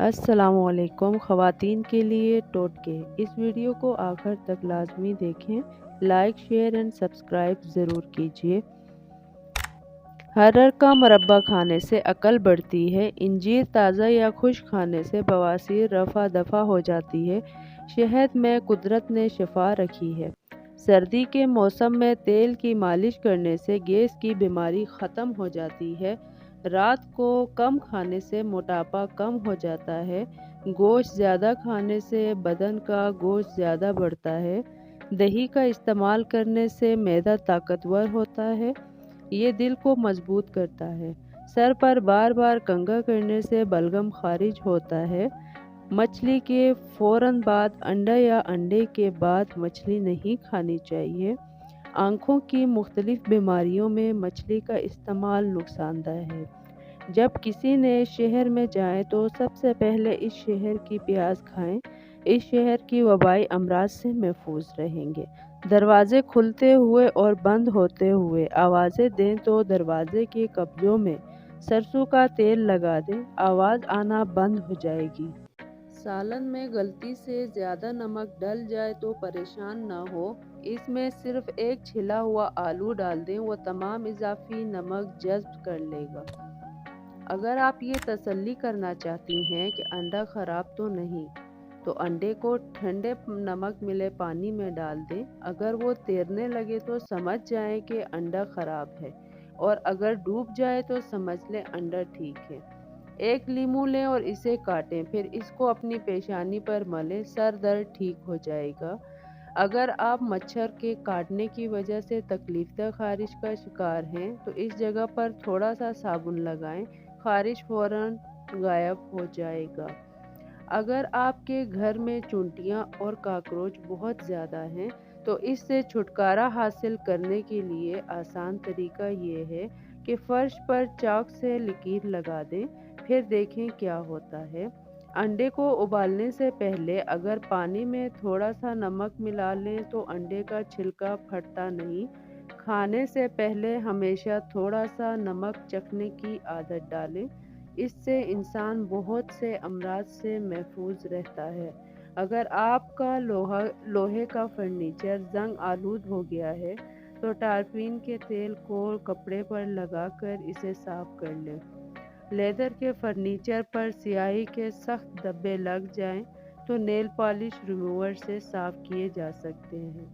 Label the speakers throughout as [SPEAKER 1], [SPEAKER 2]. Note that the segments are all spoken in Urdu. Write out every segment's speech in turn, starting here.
[SPEAKER 1] السلام علیکم خواتین کے لیے ٹوٹکے۔ اس ویڈیو کو آخر تک لازمی دیکھیں، لائک شیئر اینڈ سبسکرائب ضرور کیجیے۔ ہرر کا مربع کھانے سے عقل بڑھتی ہے۔ انجیر تازہ یا خشک کھانے سے بواسیر رفع دفع ہو جاتی ہے۔ شہد میں قدرت نے شفا رکھی ہے۔ سردی کے موسم میں تیل کی مالش کرنے سے گیس کی بیماری ختم ہو جاتی ہے۔ رات کو کم کھانے سے موٹاپا کم ہو جاتا ہے۔ گوشت زیادہ کھانے سے بدن کا گوشت زیادہ بڑھتا ہے۔ دہی کا استعمال کرنے سے معدہ طاقتور ہوتا ہے۔ یہ دل کو مضبوط کرتا ہے۔ سر پر بار بار کنگھا کرنے سے بلغم خارج ہوتا ہے۔ مچھلی کے فوراً بعد انڈا یا انڈے کے بعد مچھلی نہیں کھانی چاہیے۔ آنکھوں کی مختلف بیماریوں میں مچھلی کا استعمال نقصان دہ ہے۔ جب کسی نئے شہر میں جائیں تو سب سے پہلے اس شہر کی پیاز کھائیں۔ اس شہر کی وبائی امراض سے محفوظ رہیں گے۔ دروازے کھلتے ہوئے اور بند ہوتے ہوئے آوازیں دیں تو دروازے کے قبضوں میں سرسوں کا تیل لگا دیں، آواز آنا بند ہو جائے گی۔ سالن میں غلطی سے زیادہ نمک ڈل جائے تو پریشان نہ ہو، اس میں صرف ایک چھلا ہوا آلو ڈال دیں، وہ تمام اضافی نمک جذب کر لے گا۔ اگر آپ یہ تسلی کرنا چاہتی ہیں کہ انڈا خراب تو نہیں، تو انڈے کو ٹھنڈے نمک ملے پانی میں ڈال دیں۔ اگر وہ تیرنے لگے تو سمجھ جائیں کہ انڈا خراب ہے، اور اگر ڈوب جائے تو سمجھ لیں انڈا ٹھیک ہے۔ ایک لیموں لیں اور اسے کاٹیں، پھر اس کو اپنی پیشانی پر ملیں، سر درد ٹھیک ہو جائے گا۔ اگر آپ مچھر کے کاٹنے کی وجہ سے تکلیف دہ خارش کا شکار ہیں تو اس جگہ پر تھوڑا سا صابن لگائیں، خارش فوراً غائب ہو جائے گا۔ اگر آپ کے گھر میں چونٹیاں اور کاکروچ بہت زیادہ ہیں تو اس سے چھٹکارا حاصل کرنے کے لیے آسان طریقہ یہ ہے کہ فرش پر چاک سے لکیر لگا دیں، پھر دیکھیں کیا ہوتا ہے۔ انڈے کو ابالنے سے پہلے اگر پانی میں تھوڑا سا نمک ملا لیں تو انڈے کا چھلکا پھٹتا نہیں۔ کھانے سے پہلے ہمیشہ تھوڑا سا نمک چکھنے کی عادت ڈالیں، اس سے انسان بہت سے امراض سے محفوظ رہتا ہے۔ اگر آپ کا لوہے کا فرنیچر زنگ آلود ہو گیا ہے تو ٹارپلین کے تیل کو کپڑے پر لگا کر اسے صاف کر لیں۔ لیدر کے فرنیچر پر سیاہی کے سخت دھبے لگ جائیں تو نیل پالش ریموور سے صاف کیے جا سکتے ہیں۔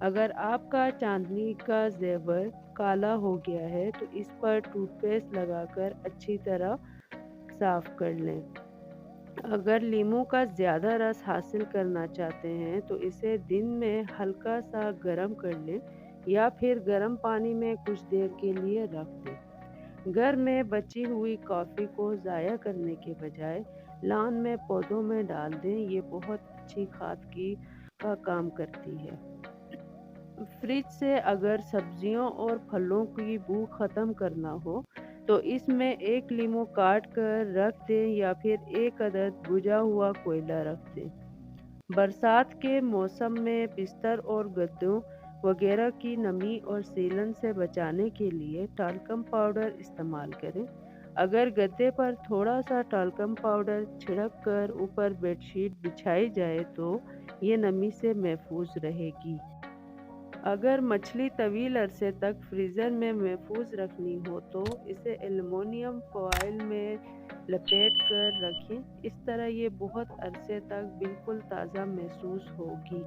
[SPEAKER 1] اگر آپ کا چاندنی کا زیور کالا ہو گیا ہے تو اس پر ٹوتھ پیسٹ لگا کر اچھی طرح صاف کر لیں۔ اگر لیموں کا زیادہ رس حاصل کرنا چاہتے ہیں تو اسے دن میں ہلکا سا گرم کر لیں یا پھر گرم پانی میں کچھ دیر کے لیے رکھ دیں۔ گھر میں بچی ہوئی کافی کو ضائع کرنے کے بجائے لان میں پودوں میں ڈال دیں، یہ بہت اچھی کھاد کا کام کرتی ہے۔ فریج سے اگر سبزیوں اور پھلوں کی بو ختم کرنا ہو تو اس میں ایک لیموں کاٹ کر رکھ دیں یا پھر ایک عدد بجھا ہوا کوئلہ رکھ دیں۔ برسات کے موسم میں بستر اور گدوں وغیرہ کی نمی اور سیلن سے بچانے کے لیے ٹالکم پاؤڈر استعمال کریں۔ اگر گدے پر تھوڑا سا ٹالکم پاؤڈر چھڑک کر اوپر بیڈ شیٹ بچھائی جائے تو یہ نمی سے محفوظ رہے گی۔ اگر مچھلی طویل عرصے تک فریزر میں محفوظ رکھنی ہو تو اسے ایلومینیم فوائل میں لپیٹ کر رکھیں، اس طرح یہ بہت عرصے تک بالکل تازہ محسوس ہوگی۔